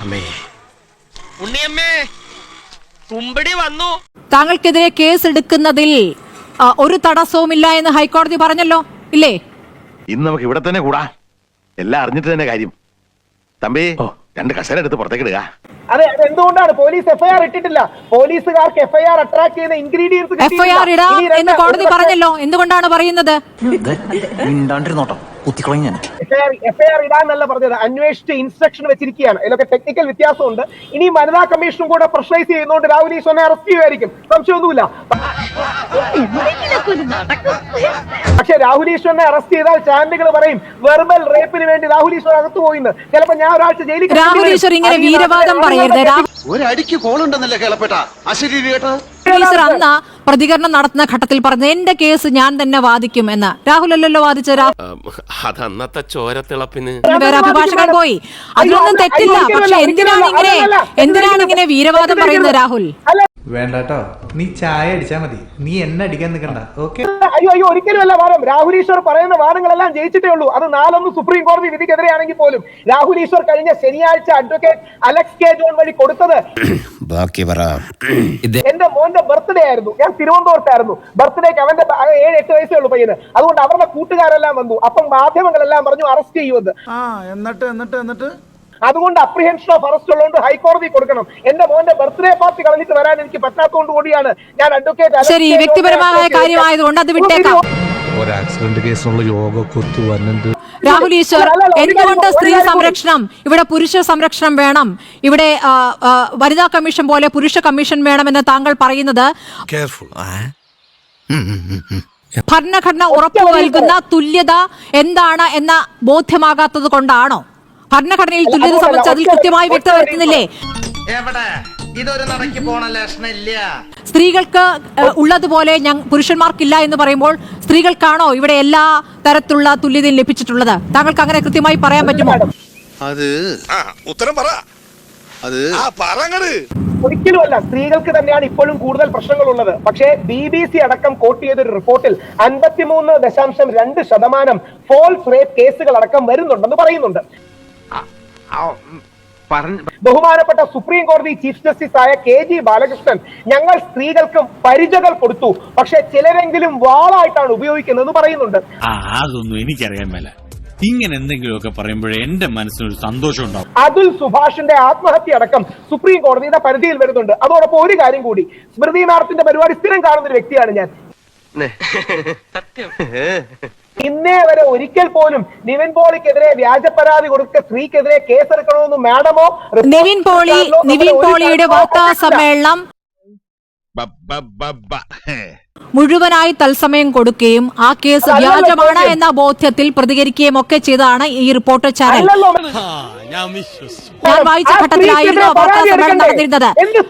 ഉണ്ണിയമ്മേ കുമ്പടി വന്നു. താങ്കൾക്കെതിരെ കേസ് എടുക്കുന്നതിൽ ഒരു തടസ്സവുമില്ല എന്ന് ഹൈക്കോടതി പറഞ്ഞല്ലോ, ഇല്ലേ? ഇന്ന് നമുക്ക് ഇവിടെ തന്നെ കൂടാ, എല്ലാം അറിഞ്ഞിട്ട് തന്നെ കാര്യം. തമ്പി, രണ്ട് കസേര എടുത്ത് പുറത്തേക്ക് ഇടുക. അതെ, എന്തുകൊണ്ടാണ് പോലീസ് എഫ്ഐആർ ഇട്ടിട്ടില്ല? പോലീസുകാർക്ക് എഫ്ഐആർ അട്രാക്ട് ചെയ്യുന്ന ഇൻഗ്രീഡിയൻസ് എഫ്ഐആർ ഇടാം എന്ന് കോടതി പറഞ്ഞല്ലോ, എന്തുകൊണ്ടാണ് പറയുന്നത്? എഫ്ഐആർ ഇടാന്നല്ല പറഞ്ഞത്, അന്വേഷിച്ച് ഇൻസ്ട്രക്ഷൻ വെച്ചിരിക്കുകയാണ്. ഇതിലൊക്കെ ടെക്നിക്കൽ വ്യത്യാസമുണ്ട്. ഇനി വനിതാ കമ്മീഷനും കൂടെ പ്രഷറൈസ് ചെയ്യുന്നതുകൊണ്ട് രാഹുൽ ഈശ്വരനെ അറസ്റ്റ് ചെയ്യുമായിരിക്കും, സംശയമൊന്നുമില്ല. പക്ഷെ രാഹുൽ ഈശ്വരനെ അറസ്റ്റ് ചെയ്താൽ ചാനലുകൾ പറയും വെർബൽ റേപ്പിന് വേണ്ടി രാഹുൽ ഈശ്വർ അകത്ത് പോയിന്ന്. ചിലപ്പോ ഞാൻ ഒരാഴ്ച ജയിലിൽ രാഹുൽ ഈശ്വർ ഇങ്ങനെ വീരവാദം പറയരുത്. ഒരടിക്ക് കോളുണ്ടെന്നല്ലേ കേളപ്പെട്ട അശരീരി കേട്ടോ. ഈശ്വർ അന്ന് പ്രതികരണം നടത്തുന്ന ഘട്ടത്തിൽ പറഞ്ഞത് എന്റെ കേസ് ഞാൻ തന്നെ വാദിക്കും എന്ന്. രാഹുൽ അല്ലല്ലോ വാദിച്ച, അതന്നത്തെ ചോരത്തിളപ്പിന് വേറെ അഭിഭാഷകൻ പോയി. അതിലൊന്നും തെറ്റില്ല. പക്ഷെ എന്തിനാണ് ഇങ്ങനെ വീരവാദം പറയുന്നത് രാഹുൽ? വേണ്ടട്ടോ, നീ ചായ അടിച്ചാ മതി, നീ എന്നെ അടിക്കാൻ നിൽക്കണ്ട. ഓക്കെ. അയ്യോ ഒരിക്കലും അല്ല വാദം. രാഹുൽ ഈശ്വർ പറയുന്ന വാദങ്ങളെല്ലാം ജയിച്ചിട്ടേ ഉള്ളൂ. അത് 4-1 സുപ്രീം കോടതി വിധിക്കെതിരെയാണെങ്കിൽ പോലും രാഹുൽ ഈശ്വർ കഴിഞ്ഞ ശനിയാഴ്ച അഡ്വക്കേറ്റ് അലക്സ് കെ ജോൺ വഴി കൊടുത്തത് എന്റെ മോന്റെ ബർത്ത്ഡേ ആയിരുന്നു. ഞാൻ തിരുവനന്തപുരത്തായിരുന്നു. ബർത്ത്ഡേക്ക് അവന്റെ 7-8 വയസ്സേ ഉള്ളൂ പയ്യന്. അതുകൊണ്ട് അവരുടെ കൂട്ടുകാരെല്ലാം വന്നു. അപ്പം മാധ്യമങ്ങളെല്ലാം പറഞ്ഞു അറസ്റ്റ് ചെയ്യുമെന്ന്. എന്നിട്ട് അതുകൊണ്ട് അപ്രിഹെൻഷൻ ഓഫ് അറസ്റ്റ് ഉള്ളതുകൊണ്ട് ഹൈക്കോടതി കൊടുക്കണം. എന്റെ മോന്റെ ബർത്ത്ഡേ പാർട്ടി കളഞ്ഞിട്ട് വരാൻ എനിക്ക് പറ്റാത്തതുകൊണ്ട് കൂടിയാണ് ഞാൻ അഡ്വക്കേറ്റ്. ശരി, വ്യക്തിപരമായ കാര്യമായതുകൊണ്ട് അത് വിട്ടേക്കാം. ഒരു ആക്സിഡന്റ് കേസുള്ള യോഗ കൊത്തു വന്നിട്ട് രാഹുൽ ഈശ്വർ, എന്തുകൊണ്ട് സ്ത്രീ സംരക്ഷണം, ഇവിടെ പുരുഷ സംരക്ഷണം വേണം, ഇവിടെ വനിതാ കമ്മീഷൻ പോലെ പുരുഷ കമ്മീഷൻ വേണമെന്ന് താങ്കൾ പറയുന്നത് ഭരണഘടന ഉറപ്പു നൽകുന്ന തുല്യത എന്താണ് എന്ന ബോധ്യമാകാത്തത് കൊണ്ടാണോ? ഭരണഘടനയിൽ തുല്യത സംബന്ധിച്ച് അതിൽ കൃത്യമായി വ്യക്തത വരുത്തുന്നില്ലേ? ഇതൊരു നടക്കി പോണ ലക്ഷണില്ല. സ്ത്രീകൾക്ക് ഉള്ളതുപോലെ പുരുഷന്മാർക്കില്ല എന്ന് പറയുമ്പോൾ സ്ത്രീകൾക്കാണോ ഇവിടെ എല്ലാ തരത്തിലുള്ള തുല്യതയും ലഭിച്ചിട്ടുള്ളത്? താങ്കൾക്ക് അങ്ങനെ കൃത്യമായി പറയാൻ പറ്റുമോ? അത് ഉത്തരം പറ. അത് ഒരിക്കലുമല്ല. സ്ത്രീകൾക്ക് തന്നെയാണ് ഇപ്പോഴും കൂടുതൽ പ്രശ്നങ്ങളുള്ളത്. പക്ഷേ BBC അടക്കം കോട്ട് ചെയ്തൊരു റിപ്പോർട്ടിൽ 53.2% ഫോൾസ് റേപ്പ് കേസുകൾ അടക്കം വരുന്നുണ്ടെന്ന് പറയുന്നുണ്ട്. ബഹുമാനപ്പെട്ട സുപ്രീം കോടതി ചീഫ് ജസ്റ്റിസ് ആയ KG ബാലകൃഷ്ണൻ ഞങ്ങൾ സ്ത്രീകൾക്ക് പരിചകൾ കൊടുത്തു, പക്ഷെ ചിലരെങ്കിലും വാളായിട്ടാണ് ഉപയോഗിക്കുന്നതെന്ന് പറയുന്നുണ്ട്. അതൊന്നും എനിക്കറിയാൻ മേല. ഇങ്ങനെ എന്തെങ്കിലുമൊക്കെ പറയുമ്പോഴേ എന്റെ മനസ്സിനൊരു സന്തോഷം ഉണ്ടാവും. അതുൽ സുഭാഷിന്റെ ആത്മഹത്യ അടക്കം സുപ്രീം കോടതിയുടെ പരിധിയിൽ വരുന്നുണ്ട്. അതോടൊപ്പം ഒരു കാര്യം കൂടി, സ്മൃതി മാഡത്തിന്റെ പരിപാടി സ്ഥിരം കാണുന്ന ഒരു വ്യക്തിയാണ് ഞാൻ. ഇന്നേ വരെ ഒരിക്കൽ പോലും നിവിൻ പോളിക്കെതിരെ വ്യാജ പരാതി കൊടുത്ത സ്ത്രീക്കെതിരെ കേസെടുക്കണമെന്ന് മാഡമോ നിവിൻ പോളിയുടെ വാർത്താ സമ്മേളനം മുഴുവനായി തത്സമയം കൊടുക്കുകയും ആ കേസ് വ്യാജമാണ് എന്ന ബോധ്യത്തിൽ പ്രതികരിക്കുകയും ഒക്കെ ചെയ്തതാണ് ഈ റിപ്പോർട്ടർ ചാനൽ. ഞാൻ വായിച്ച ഘട്ടത്തിലായിരുന്നു വാർത്താ സമ്മേളനം നടന്നിരുന്നത്. അതിന്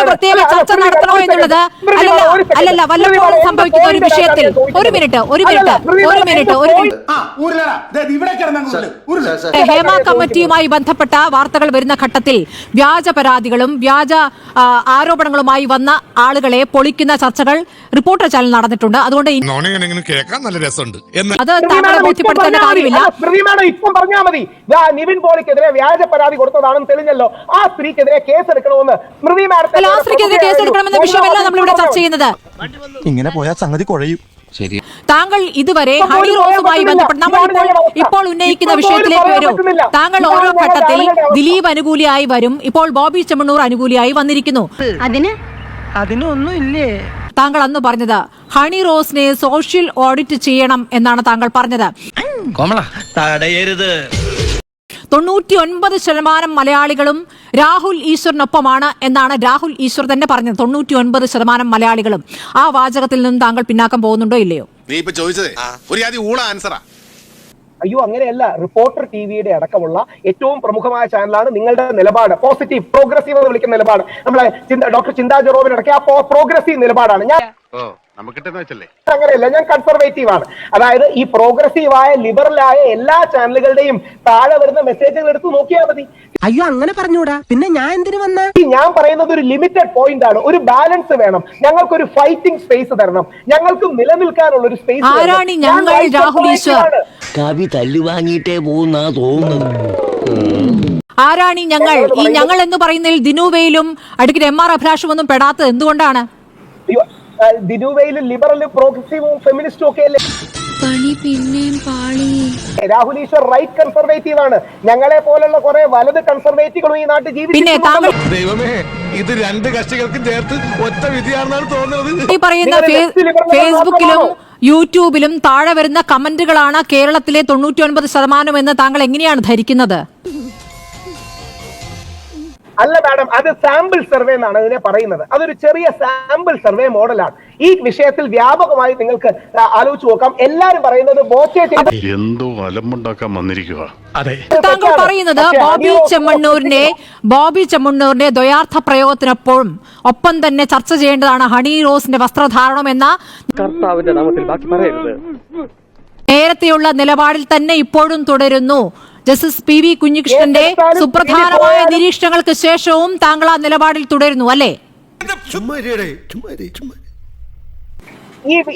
പ്രത്യേക ചർച്ച നടത്തണോ എന്നുള്ളത് അല്ലല്ല വല്ലപ്പോഴും സംഭവിക്കുന്ന ഒരു വിഷയത്തിൽ. ഒരു മിനിറ്റ് ഹേമ കമ്മിറ്റിയുമായി ബന്ധപ്പെട്ട വാർത്തകൾ വരുന്ന ഘട്ടത്തിൽ വ്യാജ പരാതികളും വ്യാജ ആരോപണങ്ങളുമായി വന്ന ആളുകളെ പൊളിക്കുന്ന ചർച്ചകൾ റിപ്പോർട്ടർ ചാനൽ നടന്നിട്ടുണ്ട്. അതുകൊണ്ട് അത് താങ്കളെ ബോധ്യപ്പെടുത്തേണ്ട കാര്യമില്ല. ഇപ്പം പറഞ്ഞാൽ മതി, നിവിൻ പോളിക്കെതിരെ വ്യാജ പരാതി കൊടുത്തതാണെന്ന് തെളിഞ്ഞല്ലോ, ആ സ്ത്രീക്കെതിരെ കേസെടുക്കണമെന്ന് സ്മൃതി മാഡം. ആ സ്ത്രീക്കെതിരെ കേസെടുക്കണമെന്ന വിഷയമല്ല നമ്മളിവിടെ ചർച്ച ചെയ്യുന്നത്. ഇങ്ങനെ പോയാൽ സംഗതി കുഴയും. ശരി, താങ്കൾ ഇതുവരെ ഹണി റോസുമായി ബന്ധപ്പെട്ട് നമ്മൾ ഇപ്പോൾ ഉന്നയിക്കുന്ന വിഷയത്തിലേക്ക് വരും. താങ്കൾ ഓരോ ഘട്ടത്തിൽ ദിലീപ് അനുകൂലിയായി വരും. ഇപ്പോൾ ബോബി ചെമ്മണ്ണൂർ അനുകൂലിയായി വന്നിരിക്കുന്നു. അതിനൊന്നും ഇല്ലേ? താങ്കൾ അന്ന് പറഞ്ഞത് ഹണി റോസിനെ സോഷ്യൽ ഓഡിറ്റ് ചെയ്യണം എന്നാണ് താങ്കൾ പറഞ്ഞത്. 99% മലയാളികളും രാഹുൽ ഈശ്വറിനൊപ്പമാണ് എന്നാണ് രാഹുൽ ഈശ്വർ തന്നെ പറഞ്ഞത്. 99% മലയാളികളും. ആ വാചകത്തിൽ നിന്നും താങ്കൾ പിന്നാക്കം പോകുന്നുണ്ടോ ഇല്ലയോ? നീ ഇപ്പൊ ചോദിച്ചതേ ഒരു ആദ്യം ഊള ആൻസറാ. അയ്യോ അങ്ങനെയല്ല. റിപ്പോർട്ടർ TVയുടെ അടക്കമുള്ള ഏറ്റവും പ്രമുഖമായ ചാനലാണ് നിങ്ങളുടെ നിലപാട് പോസിറ്റീവ് പ്രോഗ്രസീവ് എന്ന് വിളിക്കുന്ന നിലപാട്. നമ്മളെ ഡോക്ടർ ചിന്താ ജെറോമിൻ അടക്കം ആ പ്രോഗ്രസീവ് നിലപാടാണ്. ഞാൻ അങ്ങനെയല്ല, ഞാൻ കൺസർവേറ്റീവ് ആണ്. അതായത് ഈ പ്രോഗ്രസീവായ ലിബറലായ എല്ലാ ചാനലുകളുടെയും താഴെ വരുന്ന മെസ്സേജുകൾ എടുത്ത് നോക്കിയാൽ മതി. അയ്യോ അങ്ങനെ പറഞ്ഞൂടാ, പിന്നെ ഞാൻ എന്തിനു വന്ന? ഞാൻ പറയുന്നത് ഒരു ലിമിറ്റഡ് പോയിന്റ് ആണ്. ഒരു ബാലൻസ് വേണം. ഞങ്ങൾക്കൊരു ഫൈറ്റിംഗ് സ്പേസ് തരണം. ഞങ്ങൾക്ക് നിലനിൽക്കാനുള്ള ഒരു സ്പേസ്. ആരാണ് ഞങ്ങൾ? രാഹുൽ ഈശ്വർ കവി തല്ലു വാങ്ങിയിട്ടേ പോകുന്ന തോന്നുന്നത്. ആരാണ് ഈ ഞങ്ങൾ? ഈ ഞങ്ങൾ എന്ന് പറയുന്നതിൽ ദിനുവയിലും അഡ്വക്കേറ്റ് എം ആർ അഭിലാഷും ഒന്നും പെടാത്തത് എന്തുകൊണ്ടാണ്? ദിനുവയിലും ലിബറലും പ്രോഗ്രസീവും ഫെമിനിസ്റ്റും ഒക്കെ അല്ലേ? രാഹുൽ ഈശ്വർ റൈറ്റ് കൺസർവേറ്റീവ് ആണ്. ഞങ്ങളെ പോലുള്ള കുറെ വലത് കൺസർവേറ്റീവുകളും ഈ നാട്ടിൽ ജീവിക്കുന്നു. ദൈവമേ, ഇത് രണ്ട് കക്ഷികൾക്കും ചേർത്ത് ഒറ്റ വിധിയാണെന്നാണ് തോന്നുന്നത്. ഈ പറയുന്ന ഫേസ്ബുക്കിലും യൂട്യൂബിലും താഴെ വരുന്ന കമന്റുകളാണ് കേരളത്തിലെ 99% എന്ന് താങ്കൾ എങ്ങനെയാണ് ധരിക്കുന്നത്? അല്ല മാഡം, അത് സാമ്പിൾ സർവേ എന്നാണ് അതിനെ പറയുന്നത്. അതൊരു ചെറിയ സാമ്പിൾ സർവേ മോഡലാണ്. ഈ വിഷയത്തിൽ വ്യാപകമായി നിങ്ങൾക്ക് ആലോചിച്ച് നോക്കാം. എല്ലാരും പറയുന്നത് എന്തോ അലമ്പുണ്ടാക്കാൻ വന്നിരിക്കുക. താങ്കൾ പറയുന്നത് ബോബി ചെമ്മണ്ണൂരിന്റെ ദ്വയാർത്ഥ പ്രയോഗത്തിനൊപ്പം ഒപ്പം തന്നെ ചർച്ച ചെയ്യേണ്ടതാണ് ഹണി റോസിന്റെ വസ്ത്രധാരണം എന്ന നേരത്തെയുള്ള നിലപാടിൽ തന്നെ ഇപ്പോഴും തുടരുന്നു. ജസ്റ്റിസ് പി വി കുഞ്ഞികൃഷ്ണന്റെ സുപ്രധാനമായ നിരീക്ഷണങ്ങൾക്ക് ശേഷവും താങ്കൾ ആ നിലപാടിൽ തുടരുന്നു അല്ലേ?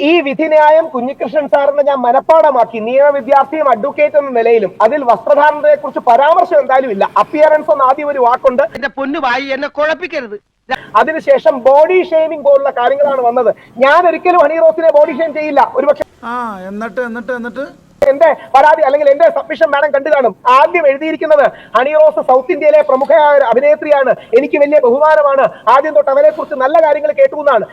ഈ വിധിന്യായം കുഞ്ഞികൃഷ്ണൻ സാറിന് ഞാൻ മനഃപ്പാടമാക്കി. നിയമ വിദ്യാർത്ഥിയും അഡ്വക്കേറ്റ് എന്ന നിലയിലും അതിൽ വസ്ത്രധാരണത്തെ കുറിച്ച് പരാമർശം എന്തായാലും ഇല്ല. അപ്പിയറൻസ് എന്ന് ആദ്യം ഒരു വാക്കുണ്ട്. എന്റെ പൊന്നുവായി എന്നെ കുഴപ്പിക്കരുത്. അതിനുശേഷം ബോഡി ഷെയ്മിംഗ് പോലുള്ള കാര്യങ്ങളാണ് വന്നത്. ഞാൻ ഒരിക്കലും ഹണി റോസിനെ ബോഡി ഷെയിം ചെയ്യില്ല. ഒരുപക്ഷെ എന്നിട്ട് എന്റെ പരാതി അല്ലെങ്കിൽ എന്റെ സബ്മിഷൻ മാഡം കണ്ടു കാണും. ആദ്യം എഴുതിയിരിക്കുന്നത് ഹണി റോസ് സൗത്ത് ഇന്ത്യയിലെ പ്രമുഖയായ ഒരു അഭിനേത്രിയാണ്, എനിക്ക് വലിയ ബഹുമാനമാണ്, ആദ്യം തൊട്ട് അവരെ കുറിച്ച് നല്ല കാര്യങ്ങൾ കേട്ടുവെന്നാണ്.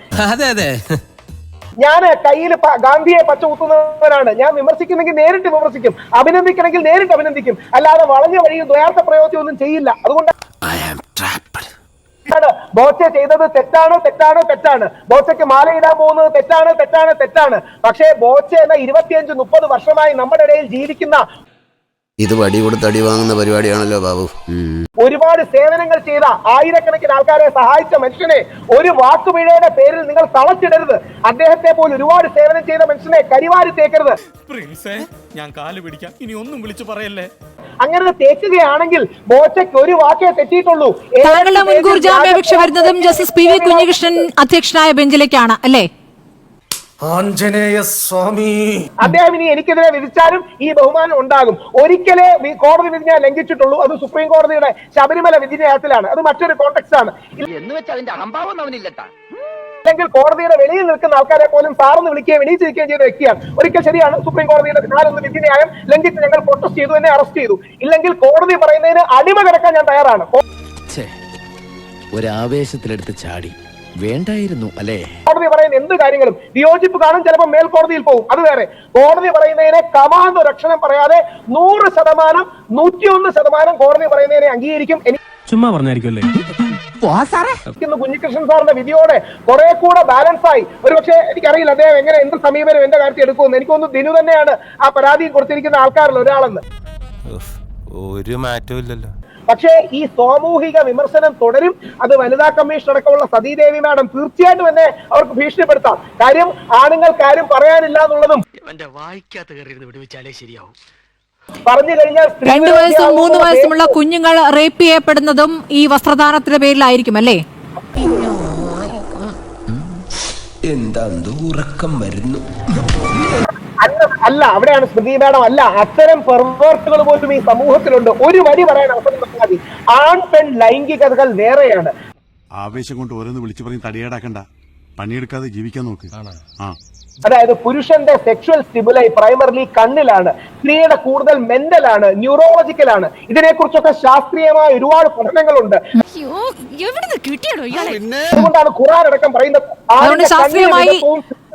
ഞാൻ കയ്യിൽ ഗാന്ധിയെ പച്ച കുത്തുന്നവരാണ്. ഞാൻ വിമർശിക്കുന്നെങ്കിൽ നേരിട്ട് വിമർശിക്കും, അഭിനന്ദിക്കണമെങ്കിൽ നേരിട്ട് അഭിനന്ദിക്കും, അല്ലാതെ വളഞ്ഞ വഴിയും ദ്വയാർത്ഥ പ്രയോഗത്തിൽ ഒന്നും ചെയ്യില്ല. അതുകൊണ്ട് ബോച്ച ചെയ്തത് തെറ്റാണ്. ബോച്ചയ്ക്ക് മാലയിടാൻ പോകുന്നത് തെറ്റാണ്. പക്ഷേ ബോച്ച എന്ന 25-30 വർഷമായി നമ്മുടെ ഇടയിൽ ജീവിക്കുന്ന, ഇത് വടി കൊടുത്ത് അടി വാങ്ങുന്ന പരിപാടിയാണല്ലോ ബാബു. ഒരുപാട് സേവനങ്ങൾ ചെയ്ത, ആയിരക്കണക്കിന് ആൾക്കാരെ സഹായിച്ച മനുഷ്യനെ ഒരു വാക്കുപിഴയുടെ പേരിൽ നിങ്ങൾ തളച്ചിടരുത്. അദ്ദേഹത്തെ പോലെ ഒരുപാട് സേവനം ചെയ്ത മനുഷ്യനെ കരിവാരി തേക്കരുത്. ഞാൻ കാല് പിടിക്കാം, ഇനി ഒന്നും വിളിച്ചു പറയല്ലേ. അങ്ങനെ തേക്കുകയാണെങ്കിൽ ബോച്ചയ്ക്ക് ഒരു വാക്കേ തെറ്റിയിട്ടുള്ളൂ. താങ്കളുടെ മുൻകൂർ ജാമ്യാപേക്ഷ വരുന്നതും ജസ്റ്റിസ് പി വി കുഞ്ഞികൃഷ്ണൻ അധ്യക്ഷനായ ബെഞ്ചിലേക്കാണ് അല്ലേ? അദ്ദേഹം ഇനി എനിക്കെതിരെ വിധിച്ചാലും ഈ ബഹുമാനം ഉണ്ടാകും. ഒരിക്കലേ കോടതി വിധി ഞാൻ ലംഘിച്ചിട്ടുള്ളൂ. അത് സുപ്രീം കോടതിയുടെ ശബരിമല വിധിന്യായത്തിലാണ്. അത് മറ്റൊരു കോണ്ടെക്സ്റ്റ് ആണ്. അല്ലെങ്കിൽ കോടതിയുടെ വെളിയിൽ നിൽക്കുന്ന ആൾക്കാരെ പോലും സാറെന്ന് വിളിക്കുകയും വെളിയിച്ചിരിക്കുകയും ചെയ്ത വ്യക്തിയാണ്. ഒരിക്കൽ ശരിയാണ്, സുപ്രീം കോടതിയുടെ 4 വിധിന്യായം ലംഘിച്ച് ഞങ്ങൾ പ്രൊട്ടസ്റ്റ് ചെയ്തു, എന്നെ അറസ്റ്റ് ചെയ്തു. ഇല്ലെങ്കിൽ കോടതി പറയുന്നതിന് അടിമ കിടക്കാൻ ഞാൻ തയ്യാറാണ്. ഒരാവേശത്തിലെടുത്ത് ചാടി വേണ്ടായിരുന്നു അല്ലേ? കോടതി പറയുന്ന എന്ത് കാര്യങ്ങളും വിയോജിപ്പ് കാണും, ചിലപ്പോൾ മേൽക്കോടതിയിൽ പോകും, അത് വേറെ. കോടതി പറയുന്നതിനെ കമാൻഡോ രക്ഷണം പറയാതെ 100%, 101% കോടതി പറയുന്നതിനെ അംഗീകരിക്കും. ചുമ്മാ പറഞ്ഞായിരിക്കുമല്ലേ? കുഞ്ഞികൃഷ്ണൻ സാറിന്റെ വിധിയോടെ കുറെ കൂടെ ബാലൻസ് ആയി. ഒരുപക്ഷെ എനിക്കറിയില്ല അദ്ദേഹം എങ്ങനെ എന്ത് സമീപനം എന്റെ കാര്യത്തിൽ എടുക്കുമെന്ന്. എനിക്കൊന്ന് ദിനു തന്നെയാണ് ആ പരാതി കൊടുത്തിരിക്കുന്ന ആൾക്കാരിൽ ഒരാളെന്ന്. ഒരു മാറ്റവും ഇല്ലല്ലോ. പക്ഷേ ഈ സാമൂഹിക വിമർശനം തുടരും. അത് വനിതാ കമ്മീഷൻ അടക്കമുള്ള സതീദേവി മാഡം തീർച്ചയായിട്ടും എന്നെ അവർക്ക് ഭീഷണിപ്പെടുത്താം. കാര്യം ആണുങ്ങൾക്ക് ആരും പറയാനില്ല എന്നുള്ളതും പറഞ്ഞു കഴിഞ്ഞാൽ 2 വയസ്സും 3 വയസ്സുമുള്ള കുഞ്ഞുങ്ങൾ റേപ്പ് ചെയ്യപ്പെടുന്നതും ഈ വസ്ത്രധാരണത്തിന്റെ പേരിലായിരിക്കും അല്ലേ? എന്താ ഉറക്കം വരുന്നു? അല്ല, അവിടെയാണ് സ്മൃതി മാഡം. അല്ല, അത്തരം പെർവേർട്ടുകൾ പോലും ഈ സമൂഹത്തിലുണ്ട്. ഒരു വരി പറയാൻ അവസരം മതി. ആൺ പെൺ ലൈംഗികതകൾ വേറെയാണ്. ആവേശം കൊണ്ട് ഓരോന്ന് വിളിച്ചു പറഞ്ഞ് തടിയേടാക്കണ്ട, പണിയെടുക്കാതെ ജീവിക്കാൻ നോക്ക്. അതായത് പുരുഷന്റെ സെക്ഷൽ സ്റ്റിമുലൈ പ്രൈമറിലി കണ്ണിലാണ്, സ്ത്രീയുടെ കൂടുതൽ മെന്റലാണ്, ന്യൂറോളജിക്കലാണ്. ഇതിനെക്കുറിച്ചൊക്കെ ശാസ്ത്രീയമായ ഒരുപാട് പഠനങ്ങളുണ്ട്. അതുകൊണ്ടാണ് ഖുർആൻ അടക്കം പറയുന്നത്. അതുകൊണ്ട് ശാസ്ത്രീയമായി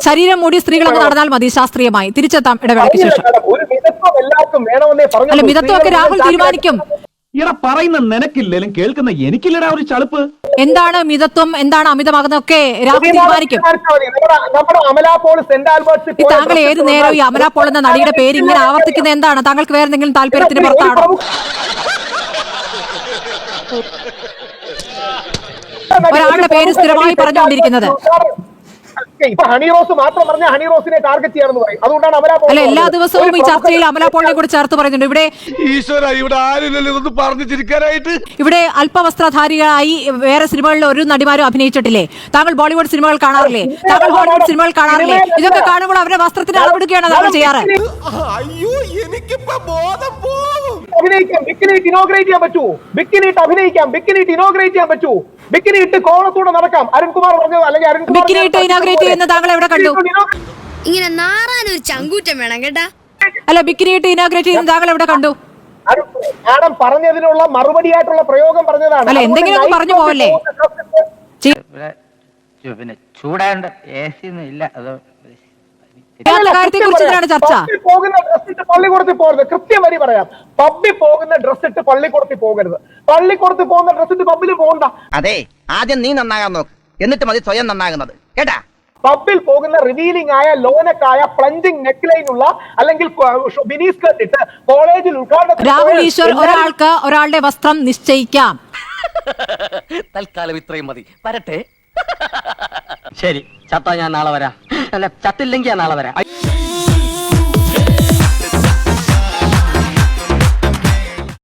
ശരീരം മൂടി സ്ത്രീകൾ അങ്ങ് നടന്നാൽ മതി. ശാസ്ത്രീയമായി തിരിച്ചെത്താം ഇടവേളയ്ക്ക് ശേഷം. ഒരു മിതത്വം എല്ലാവർക്കും വേണമെന്നേ പറഞ്ഞു. അല്ല, മിതത്വമൊക്കെ രാഹുൽ തീരുമാനിക്കും. പറയുന്ന നിനക്കില്ലേലും കേൾക്കുന്ന എനിക്കില്ലടാ ഒരു ചളുപ്പ്. എന്താണ് മിതത്വം, എന്താണ് അമിതമാകുന്നതൊക്കെ രാഹുൽ തീരുമാനിക്കും. താങ്കൾ ഏത് നേരം ഈ അമല പോൾ എന്ന നടിയുടെ പേര് ഇങ്ങനെ ആവർത്തിക്കുന്ന എന്താണ്? താങ്കൾക്ക് വേറെ എന്തെങ്കിലും താല്പര്യത്തിന് പുറത്താണോ? ഒരാളുടെ പേര് സ്ഥിരമായി പറഞ്ഞുകൊണ്ടിരിക്കുന്നത് ഇപ്പൊ ഹണി റോസ് മാത്രം പറഞ്ഞ ഹണി റോസിനെ ടാർഗറ്റ് ചെയ്യാണെന്ന് പറയും. അതുകൊണ്ടാണ് അമല പോൾ അല്ല, എല്ലാ പറഞ്ഞത്. ദിവസവും ഒരു ഈ ചർച്ചയിൽ പ്രമുഖ അമല പോളിനെ കൂടി ചേർത്ത് പറയുന്നുണ്ട്. ഈശ്വര ഇവിടെ ആരില്ലല്ലോ ഇതൊന്ന് പറഞ്ഞു ചിരിക്കാനായിട്ട്. ഇവിടെ അല്പവസ്ത്രധാരികളായി വേറെ സിനിമകളിൽ ഒരു നടിമാരും അഭിനയിച്ചിട്ടില്ലേ? താങ്കൾ ബോളിവുഡ് സിനിമകൾ കാണാറില്ലേ? താങ്കൾ ഹോളിവുഡ് സിനിമകൾ കാണാറില്ലേ? ഇതൊക്കെ കാണുമ്പോൾ അവരുടെ വസ്ത്രത്തിന് അളവെടുക്കുകയാണ് താങ്കൾ ചെയ്യാറ്. അയ്യോ എനിക്കിപ്പോ ബോധം പോകും. അഭിനയിക്കാം, ബിക്കിനിട്ട് ഇനോഗ്രേറ്റ് ചെയ്യാൻ പറ്റൂ. ബിക്കിനിട്ട് അഭിനയിക്കാം, ബിക്കിനിട്ട് ഇനോഗ്രേറ്റ് ചെയ്യാൻ പറ്റൂ. ബിക്കിനിട്ട് കോളത്തൂടെ നടക്കാം. അരുൺകുമാർ പറഞ്ഞത് അല്ലെങ്കിൽ അരുൺകുമാർ ബിക്കിനിട്ട് ഇനോഗ്രേറ്റ് ചെയ്യുന്ന താങ്കൾ എവിടെ കണ്ടു? ഇങ്ങനെ നാറാനൊരു ചങ്കൂറ്റം വേണം കേട്ടാ. അല്ല, ബിക്കിനിട്ട് ഇനോഗ്രേറ്റ് ചെയ്യുന്ന താങ്കൾ എവിടെ കണ്ടു? മാഡം പറഞ്ഞതിനുള്ള മറുപടിയായിട്ടുള്ള പ്രയോഗം പറഞ്ഞതാണ്. അല്ല, എന്തെങ്കിലും ഒന്ന് പറഞ്ഞു പോവല്ലേ? പിന്നെ ചൂടാണ്ട് എ സി ഒന്നും ഇല്ല അത് കാര്യത്തെ കുറിച്ച് ഇതിനാണ് ചർച്ച. പോകുന്ന ഡ്രസ് ഇട്ട് പള്ളിക്കൂടത്തിൽ പോകരുത്. കൃത്യം വരി പറയാം. പബ്ബിൽ പോകുന്ന ഡ്രസ് ഇട്ട് പള്ളിക്കൂടത്തിൽ പോകരുത്. പള്ളിക്കൂടത്തിൽ പോകുന്ന ഡ്രസ് ഇട്ട് പബ്ബിൽ പോകണ്ട. അതെ, ആദ്യം നീ നന്നാകാൻ നോക്ക്, എന്നിട്ട് മതി സ്വയം നന്നാകുന്നത് കേട്ടാ. പബ്ബിൽ പോകുന്ന റിവീലിംഗ് ആയ ലോനക്കായ പ്ലഞ്ചിങ് നെക്ക് ലൈൻ ഉള്ള അല്ലെങ്കിൽ മിനി സ്കർട്ട് ഇട്ട് കോളേജിൽ ഉദ്ഘാടനം രാഹുൽ ഈശ്വർ, ഒരാൾക്ക് ഒരാളുടെ വസ്ത്രം നിശ്ചയിക്കാം. തൽക്കാലം ഇത്രയും മതി, വരട്ടെ. ശരി, ചത്താ ഞാൻ നാളെ വരാം. അല്ല, ചത്തില്ലെങ്കിൽ ഞാൻ നാളെ വരാം.